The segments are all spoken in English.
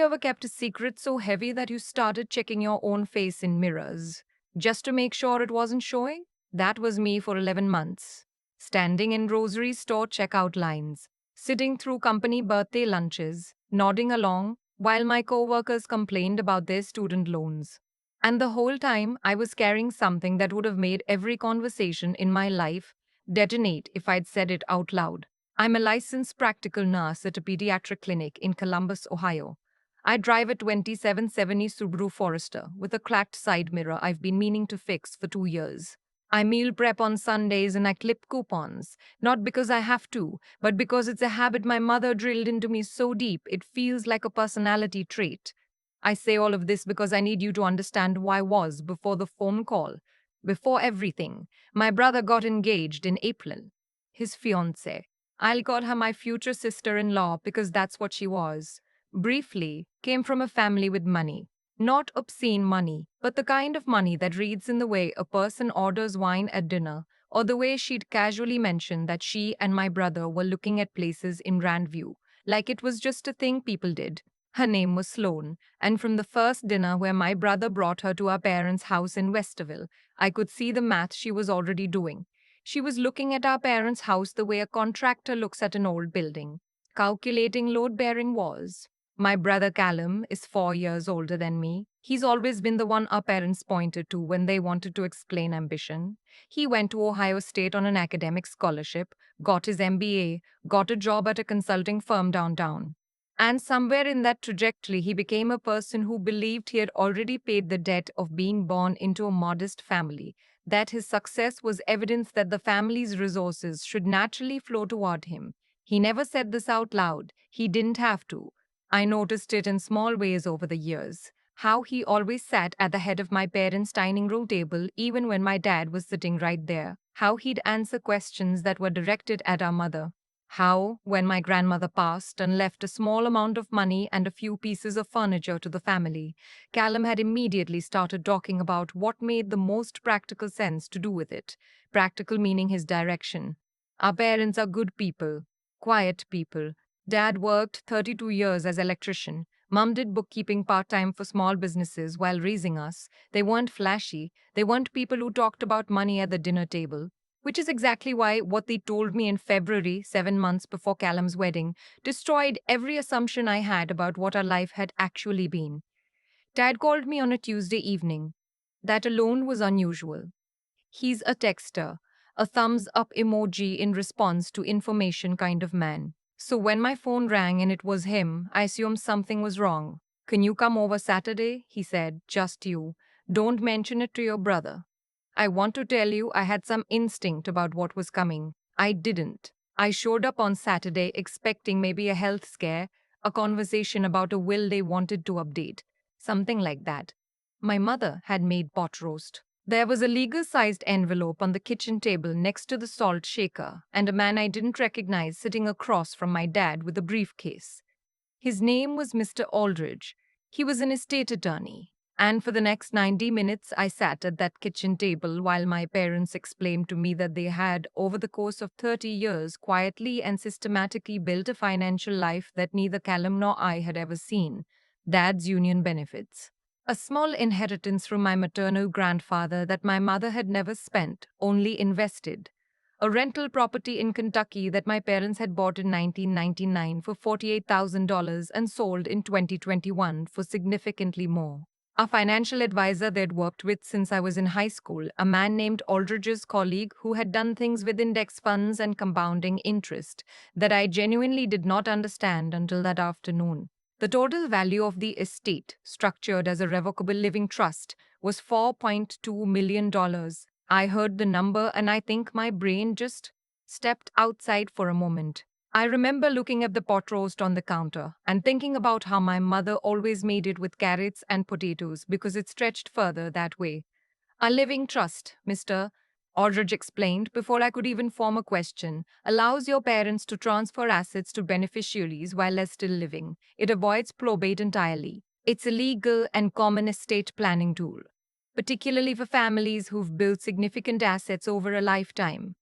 you ever kept a secret so heavy that you started checking your own face in mirrors just to make sure it wasn't showing? That was me for 11 months. Standing in grocery store checkout lines, sitting through company birthday lunches, nodding along while my coworkers complained about their student loans. And the whole time, I was carrying something that would have made every conversation in my life detonate if I'd said it out loud. I'm a licensed practical nurse at a pediatric clinic in Columbus, Ohio. I drive a 2770 Subaru Forester with a cracked side mirror I've been meaning to fix for 2 years. I meal prep on Sundays and I clip coupons, not because I have to, but because it's a habit my mother drilled into me so deep it feels like a personality trait. I say all of this because I need you to understand who I was before the phone call, before everything. My brother got engaged in April. His fiancée. I'll call her my future sister-in-law because that's what she was. Briefly, came from a family with money. Not obscene money, but the kind of money that reads in the way a person orders wine at dinner, or the way she'd casually mention that she and my brother were looking at places in Grandview, like it was just a thing people did. Her name was Sloane, and from the first dinner where my brother brought her to our parents' house in Westerville, I could see the math she was already doing. She was looking at our parents' house the way a contractor looks at an old building, calculating load-bearing walls. My brother Callum is 4 years older than me. He's always been the one our parents pointed to when they wanted to explain ambition. He went to Ohio State on an academic scholarship, got his MBA, got a job at a consulting firm downtown. And somewhere in that trajectory, he became a person who believed he had already paid the debt of being born into a modest family, that his success was evidence that the family's resources should naturally flow toward him. He never said this out loud. He didn't have to. I noticed it in small ways over the years. How he always sat at the head of my parents' dining room table, even when my dad was sitting right there. How he'd answer questions that were directed at our mother. How, when my grandmother passed and left a small amount of money and a few pieces of furniture to the family, Callum had immediately started talking about what made the most practical sense to do with it. Practical meaning his direction. Our parents are good people, quiet people. Dad worked 32 years as electrician. Mum did bookkeeping part-time for small businesses while raising us. They weren't flashy. They weren't people who talked about money at the dinner table. Which is exactly why what they told me in February, 7 months before Callum's wedding, destroyed every assumption I had about what our life had actually been. Dad called me on a Tuesday evening. That alone was unusual. He's a texter, a thumbs up emoji in response to information kind of man. So when my phone rang and it was him, I assumed something was wrong. Can you come over Saturday? He said, just you. Don't mention it to your brother. I want to tell you I had some instinct about what was coming. I didn't. I showed up on Saturday expecting maybe a health scare, a conversation about a will they wanted to update, something like that. My mother had made pot roast. There was a legal-sized envelope on the kitchen table next to the salt shaker, and a man I didn't recognize sitting across from my dad with a briefcase. His name was Mr. Aldridge. He was an estate attorney. And for the next 90 minutes, I sat at that kitchen table while my parents explained to me that they had, over the course of 30 years, quietly and systematically built a financial life that neither Callum nor I had ever seen. Dad's union benefits. A small inheritance from my maternal grandfather that my mother had never spent, only invested. A rental property in Kentucky that my parents had bought in 1999 for $48,000 and sold in 2021 for significantly more. A financial advisor they'd worked with since I was in high school, a man named Aldridge's colleague who had done things with index funds and compounding interest that I genuinely did not understand until that afternoon. The total value of the estate, structured as a revocable living trust, was $4.2 million. I heard the number and I think my brain just stepped outside for a moment. I remember looking at the pot roast on the counter and thinking about how my mother always made it with carrots and potatoes because it stretched further that way. A living trust, Mr. Aldridge explained before I could even form a question, allows your parents to transfer assets to beneficiaries while they're still living. It avoids probate entirely. It's a legal and common estate planning tool, particularly for families who've built significant assets over a lifetime.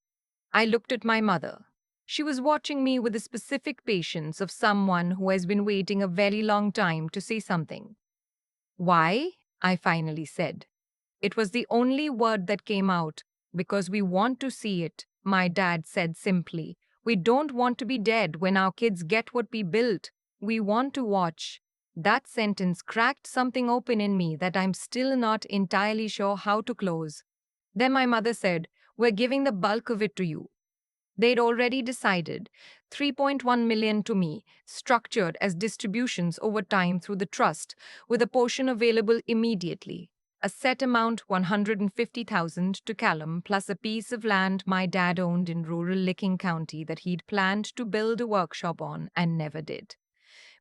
I looked at my mother. She was watching me with the specific patience of someone who has been waiting a very long time to say something. Why? I finally said. It was the only word that came out. Because we want to see it, my dad said simply. We don't want to be dead when our kids get what we built. We want to watch. That sentence cracked something open in me that I'm still not entirely sure how to close. Then my mother said, "We're giving the bulk of it to you." They'd already decided 3.1 million to me, structured as distributions over time through the trust, with a portion available immediately. A set amount 150,000 to Callum plus a piece of land my dad owned in rural Licking County that he'd planned to build a workshop on and never did.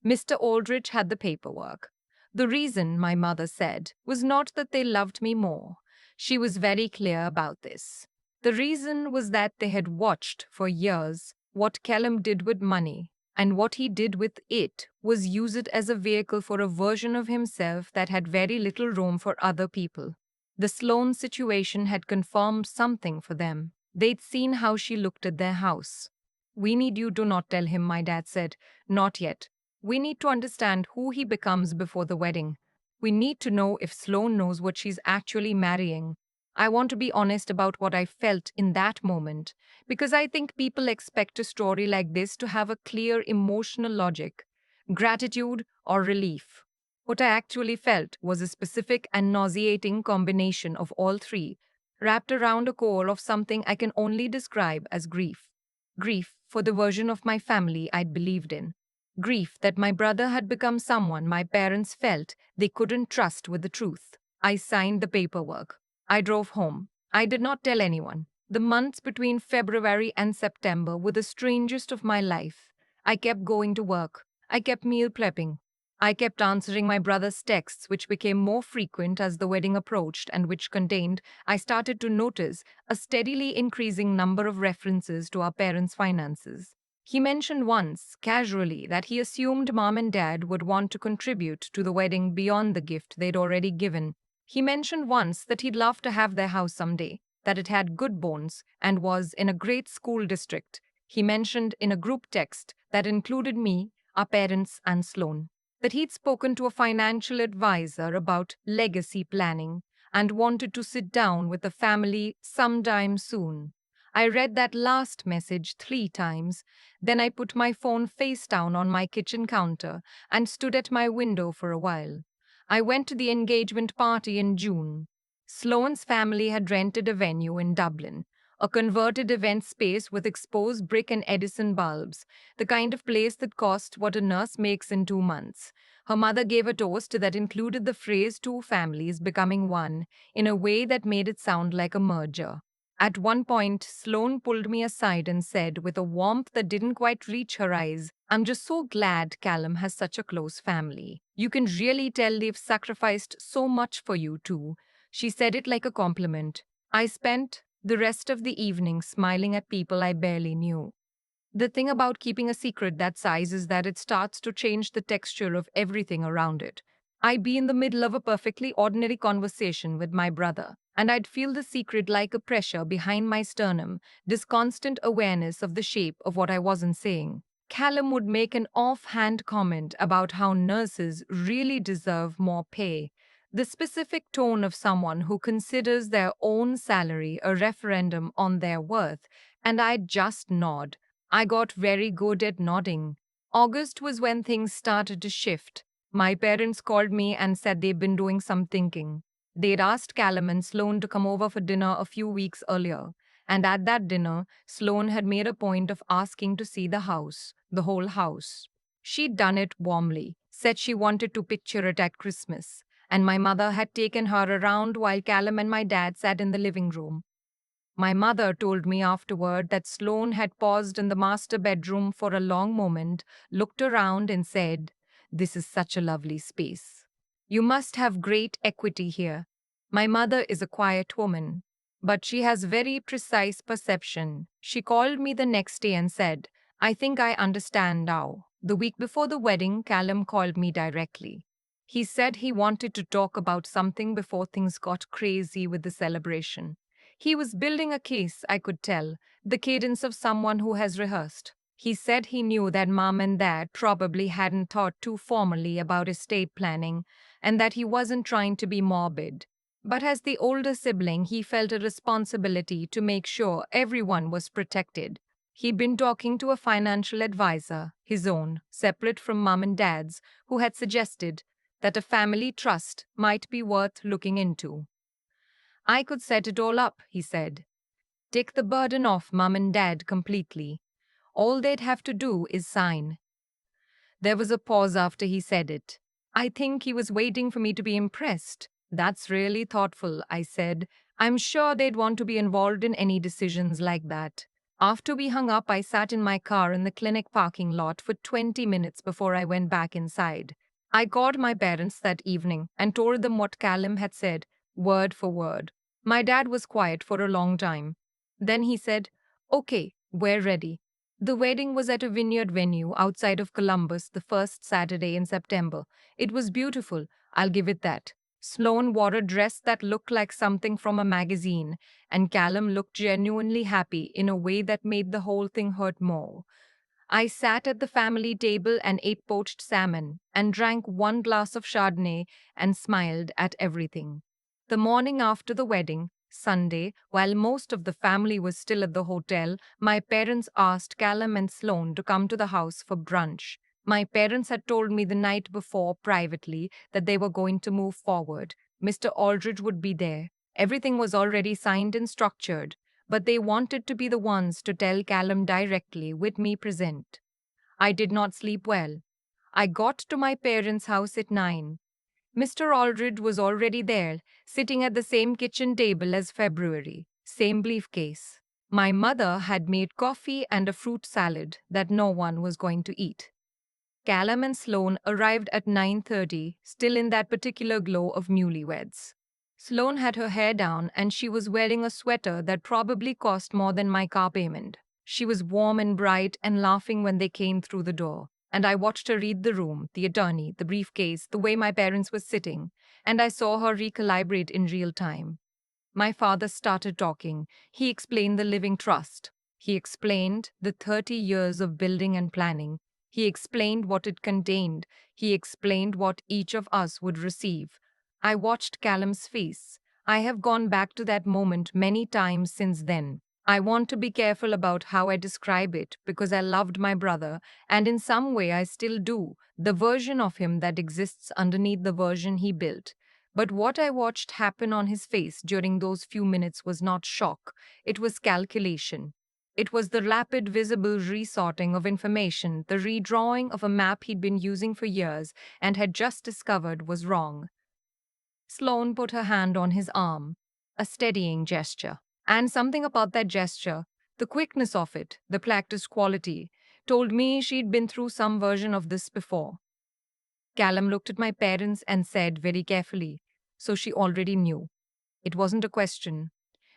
Mr. Aldrich had the paperwork. The reason, my mother said, was not that they loved me more. She was very clear about this. The reason was that they had watched for years what Callum did with money, and what he did with it was use it as a vehicle for a version of himself that had very little room for other people. The Sloan situation had confirmed something for them. They'd seen how she looked at their house. "We need you to not tell him," my dad said. "Not yet. We need to understand who he becomes before the wedding. We need to know if Sloane knows what she's actually marrying." I want to be honest about what I felt in that moment, because I think people expect a story like this to have a clear emotional logic, gratitude, or relief. What I actually felt was a specific and nauseating combination of all three, wrapped around a core of something I can only describe as grief. Grief for the version of my family I'd believed in. Grief that my brother had become someone my parents felt they couldn't trust with the truth. I signed the paperwork. I drove home. I did not tell anyone. The months between February and September were the strangest of my life. I kept going to work. I kept meal prepping. I kept answering my brother's texts, which became more frequent as the wedding approached and which contained, I started to notice, a steadily increasing number of references to our parents' finances. He mentioned once, casually, that he assumed mom and dad would want to contribute to the wedding beyond the gift they'd already given. He mentioned once that he'd love to have their house someday, that it had good bones and was in a great school district. He mentioned in a group text that included me, our parents, and Sloan, that he'd spoken to a financial advisor about legacy planning and wanted to sit down with the family sometime soon. I read that last message 3 times, then I put my phone face down on my kitchen counter and stood at my window for a while. I went to the engagement party in June. Sloane's family had rented a venue in Dublin, a converted event space with exposed brick and Edison bulbs, the kind of place that cost what a nurse makes in 2 months. Her mother gave a toast that included the phrase "two families becoming one" in a way that made it sound like a merger. At one point, Sloane pulled me aside and said, with a warmth that didn't quite reach her eyes, "I'm just so glad Callum has such a close family. You can really tell they've sacrificed so much for you, too." She said it like a compliment. I spent the rest of the evening smiling at people I barely knew. The thing about keeping a secret that size is that it starts to change the texture of everything around it. I'd be in the middle of a perfectly ordinary conversation with my brother, and I'd feel the secret like a pressure behind my sternum, this constant awareness of the shape of what I wasn't saying. Callum would make an offhand comment about how nurses really deserve more pay, the specific tone of someone who considers their own salary a referendum on their worth, and I'd just nod. I got very good at nodding. August was when things started to shift. My parents called me and said they'd been doing some thinking. They'd asked Callum and Sloane to come over for dinner a few weeks earlier, and at that dinner, Sloane had made a point of asking to see the house, the whole house. She'd done it warmly, said she wanted to picture it at Christmas, and my mother had taken her around while Callum and my dad sat in the living room. My mother told me afterward that Sloane had paused in the master bedroom for a long moment, looked around, and said, "This is such a lovely space. You must have great equity here." My mother is a quiet woman, but she has very precise perception. She called me the next day and said, "I think I understand now." The week before the wedding, Callum called me directly. He said he wanted to talk about something before things got crazy with the celebration. He was building a case, I could tell, the cadence of someone who has rehearsed. He said he knew that mom and dad probably hadn't thought too formally about estate planning and that he wasn't trying to be morbid. But as the older sibling, he felt a responsibility to make sure everyone was protected. He'd been talking to a financial advisor, his own, separate from mom and dad's, who had suggested that a family trust might be worth looking into. I could set it all up, he said. Take the burden off mom and dad completely. All they'd have to do is sign. There was a pause after he said it. I think he was waiting for me to be impressed. That's really thoughtful, I said. I'm sure they'd want to be involved in any decisions like that. After we hung up, I sat in my car in the clinic parking lot for 20 minutes before I went back inside. I called my parents that evening and told them what Callum had said, word for word. My dad was quiet for a long time. Then he said, "Okay, we're ready." The wedding was at a vineyard venue outside of Columbus the first Saturday in September. It was beautiful, I'll give it that. Sloane wore a dress that looked like something from a magazine, and Callum looked genuinely happy in a way that made the whole thing hurt more. I sat at the family table and ate poached salmon, and drank one glass of Chardonnay and smiled at everything. The morning after the wedding, Sunday, while most of the family was still at the hotel, my parents asked Callum and Sloane to come to the house for brunch. My parents had told me the night before privately that they were going to move forward. Mr. Aldridge would be there. Everything was already signed and structured, but they wanted to be the ones to tell Callum directly with me present. I did not sleep well. I got to my parents' house at 9. Mr. Aldridge was already there, sitting at the same kitchen table as February, same briefcase. My mother had made coffee and a fruit salad that no one was going to eat. Callum and Sloane arrived at 9:30, still in that particular glow of newlyweds. Sloane had her hair down and she was wearing a sweater that probably cost more than my car payment. She was warm and bright and laughing when they came through the door. And I watched her read the room, the attorney, the briefcase, the way my parents were sitting, and I saw her recalibrate in real time. My father started talking. He explained the living trust. He explained the 30 years of building and planning. He explained what it contained. He explained what each of us would receive. I watched Callum's face. I have gone back to that moment many times since then. I want to be careful about how I describe it because I loved my brother, and in some way I still do, the version of him that exists underneath the version he built. But what I watched happen on his face during those few minutes was not shock, it was calculation. It was the rapid, visible resorting of information, the redrawing of a map he'd been using for years and had just discovered was wrong. Sloane put her hand on his arm, a steadying gesture. And something about that gesture, the quickness of it, the practiced quality, told me she'd been through some version of this before. Callum looked at my parents and said very carefully, so she already knew. It wasn't a question.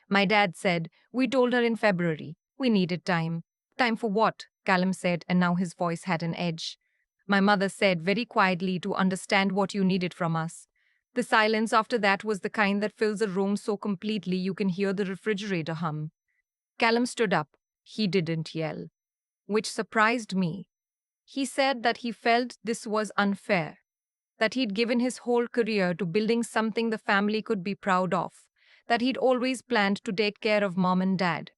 My dad said, "We told her in February. We needed time." "Time for what?" Callum said, and now his voice had an edge. My mother said very quietly, "To understand what you needed from us." The silence after that was the kind that fills a room so completely you can hear the refrigerator hum. Callum stood up. He didn't yell, which surprised me. He said that he felt this was unfair, that he'd given his whole career to building something the family could be proud of, that he'd always planned to take care of mom and dad.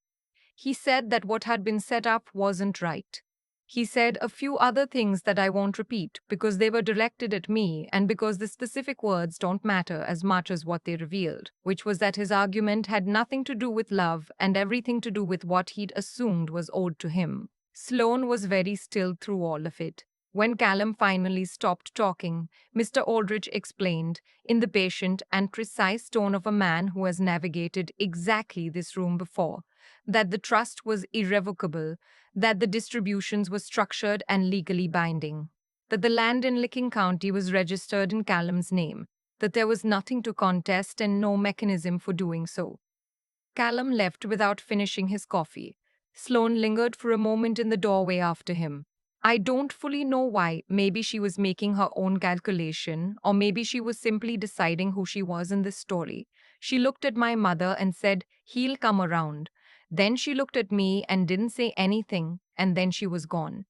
He said that what had been set up wasn't right. He said a few other things that I won't repeat because they were directed at me and because the specific words don't matter as much as what they revealed, which was that his argument had nothing to do with love and everything to do with what he'd assumed was owed to him. Sloane was very still through all of it. When Callum finally stopped talking, Mr. Aldrich explained, in the patient and precise tone of a man who has navigated exactly this room before, that the trust was irrevocable, that the distributions were structured and legally binding, that the land in Licking County was registered in Callum's name, that there was nothing to contest and no mechanism for doing so. Callum left without finishing his coffee. Sloane lingered for a moment in the doorway after him. I don't fully know why. Maybe she was making her own calculation, or maybe she was simply deciding who she was in this story. She looked at my mother and said, "He'll come around." Then she looked at me and didn't say anything, and then she was gone.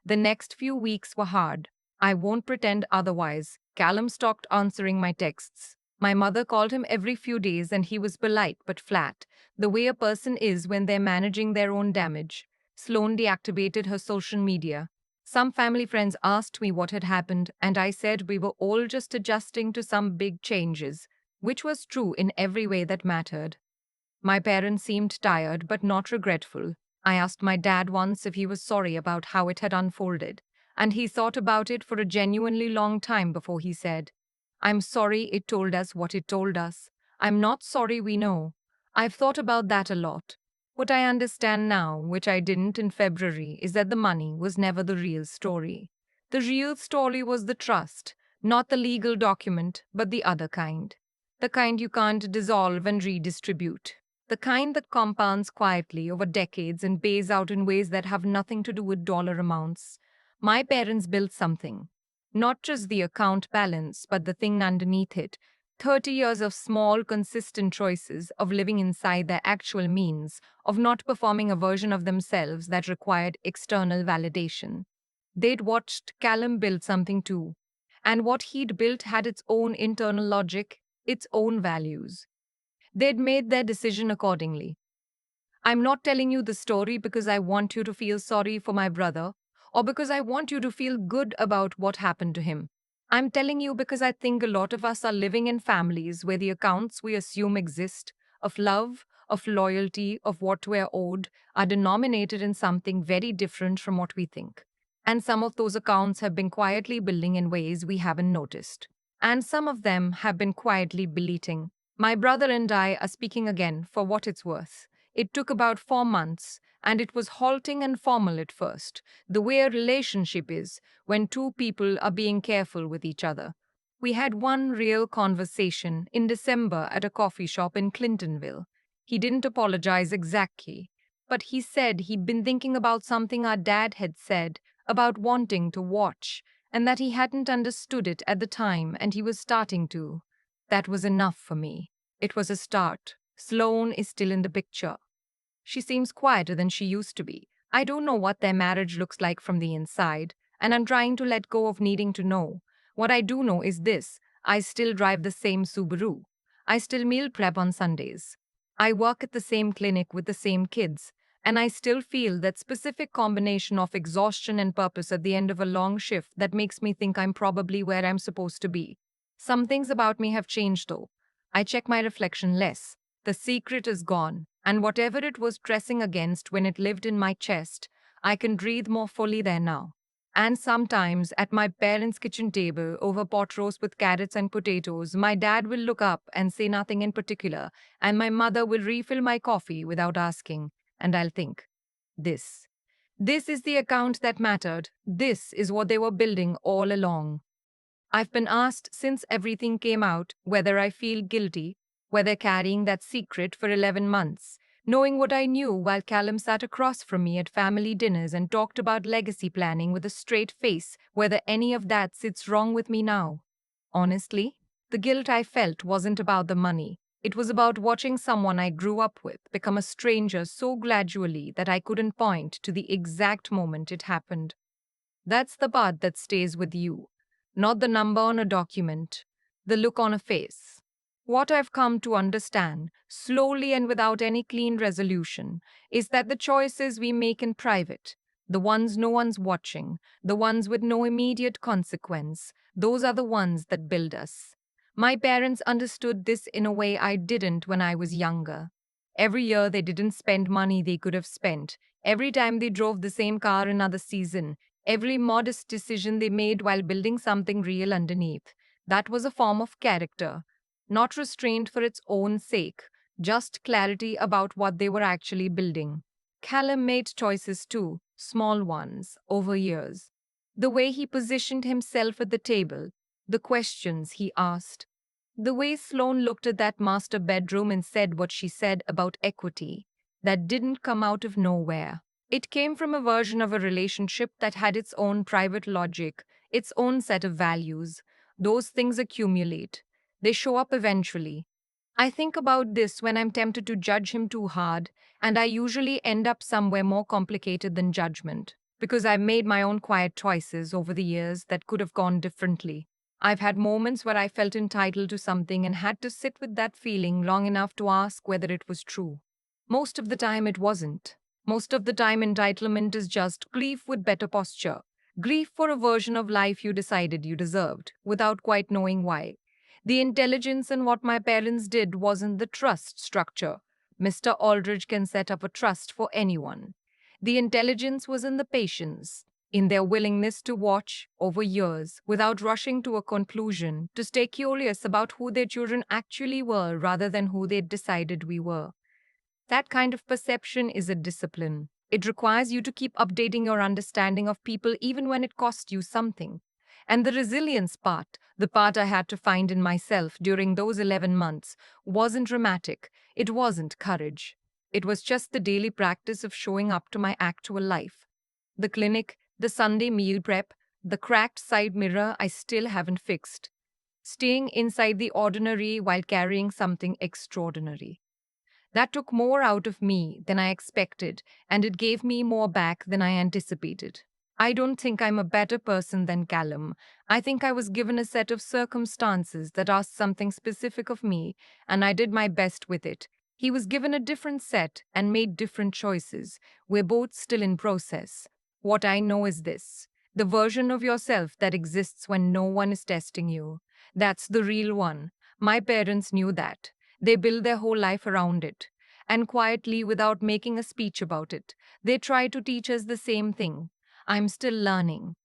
The next few weeks were hard. I won't pretend otherwise. Callum stopped answering my texts. My mother called him every few days and he was polite but flat, the way a person is when they're managing their own damage. Sloane deactivated her social media. Some family friends asked me what had happened, and I said we were all just adjusting to some big changes, which was true in every way that mattered. My parents seemed tired but not regretful. I asked my dad once if he was sorry about how it had unfolded, and he thought about it for a genuinely long time before he said, "I'm sorry it told us what it told us. I'm not sorry we know." I've thought about that a lot. What I understand now, which I didn't in February, is that the money was never the real story. The real story was the trust, not the legal document, but the other kind. The kind you can't dissolve and redistribute. The kind that compounds quietly over decades and pays out in ways that have nothing to do with dollar amounts. My parents built something. Not just the account balance, but the thing underneath it. 30 years of small, consistent choices, of living inside their actual means, of not performing a version of themselves that required external validation. They'd watched Callum build something too. And what he'd built had its own internal logic, its own values. They'd made their decision accordingly. I'm not telling you the story because I want you to feel sorry for my brother or because I want you to feel good about what happened to him. I'm telling you because I think a lot of us are living in families where the accounts we assume exist of love, of loyalty, of what we're owed are denominated in something very different from what we think. And some of those accounts have been quietly building in ways we haven't noticed. And some of them have been quietly bleating. My brother and I are speaking again for what it's worth. It took about 4 months, and it was halting and formal at first, the way a relationship is when two people are being careful with each other. We had one real conversation in December at a coffee shop in Clintonville. He didn't apologize exactly, but he said he'd been thinking about something our dad had said about wanting to watch, and that he hadn't understood it at the time and he was starting to. That was enough for me. It was a start. Sloane is still in the picture. She seems quieter than she used to be. I don't know what their marriage looks like from the inside, and I'm trying to let go of needing to know. What I do know is this: I still drive the same Subaru. I still meal prep on Sundays. I work at the same clinic with the same kids, and I still feel that specific combination of exhaustion and purpose at the end of a long shift that makes me think I'm probably where I'm supposed to be. Some things about me have changed though. I check my reflection less. The secret is gone, and whatever it was pressing against when it lived in my chest, I can breathe more fully there now. And sometimes, at my parents' kitchen table, over pot roast with carrots and potatoes, my dad will look up and say nothing in particular, and my mother will refill my coffee without asking, and I'll think, this. This is the account that mattered. This is what they were building all along. I've been asked since everything came out whether I feel guilty, whether carrying that secret for 11 months, knowing what I knew while Callum sat across from me at family dinners and talked about legacy planning with a straight face, whether any of that sits wrong with me now. Honestly, the guilt I felt wasn't about the money. It was about watching someone I grew up with become a stranger so gradually that I couldn't point to the exact moment it happened. That's the part that stays with you, not the number on a document, the look on a face. What I've come to understand, slowly and without any clean resolution, is that the choices we make in private, the ones no one's watching, the ones with no immediate consequence, those are the ones that build us. My parents understood this in a way I didn't when I was younger. Every year they didn't spend money they could have spent. Every time they drove the same car another season, every modest decision they made while building something real underneath. That was a form of character, not restraint for its own sake, just clarity about what they were actually building. Callum made choices too, small ones, over years. The way he positioned himself at the table, the questions he asked, the way Sloane looked at that master bedroom and said what she said about equity, that didn't come out of nowhere. It came from a version of a relationship that had its own private logic, its own set of values. Those things accumulate. They show up eventually. I think about this when I'm tempted to judge him too hard, and I usually end up somewhere more complicated than judgment, because I've made my own quiet choices over the years that could have gone differently. I've had moments where I felt entitled to something and had to sit with that feeling long enough to ask whether it was true. Most of the time, it wasn't. Most of the time, entitlement is just grief with better posture. Grief for a version of life you decided you deserved, without quite knowing why. The intelligence in what my parents did wasn't the trust structure. Mr. Aldridge can set up a trust for anyone. The intelligence was in the patience, in their willingness to watch over years without rushing to a conclusion, to stay curious about who their children actually were rather than who they'd decided we were. That kind of perception is a discipline. It requires you to keep updating your understanding of people even when it costs you something. And the resilience part, the part I had to find in myself during those 11 months, wasn't dramatic. It wasn't courage. It was just the daily practice of showing up to my actual life. The clinic, the Sunday meal prep, the cracked side mirror I still haven't fixed. Staying inside the ordinary while carrying something extraordinary. That took more out of me than I expected, and it gave me more back than I anticipated. I don't think I'm a better person than Callum. I think I was given a set of circumstances that asked something specific of me, and I did my best with it. He was given a different set and made different choices. We're both still in process. What I know is this: the version of yourself that exists when no one is testing you. That's the real one. My parents knew that. They build their whole life around it. And quietly, without making a speech about it, they try to teach us the same thing. I'm still learning.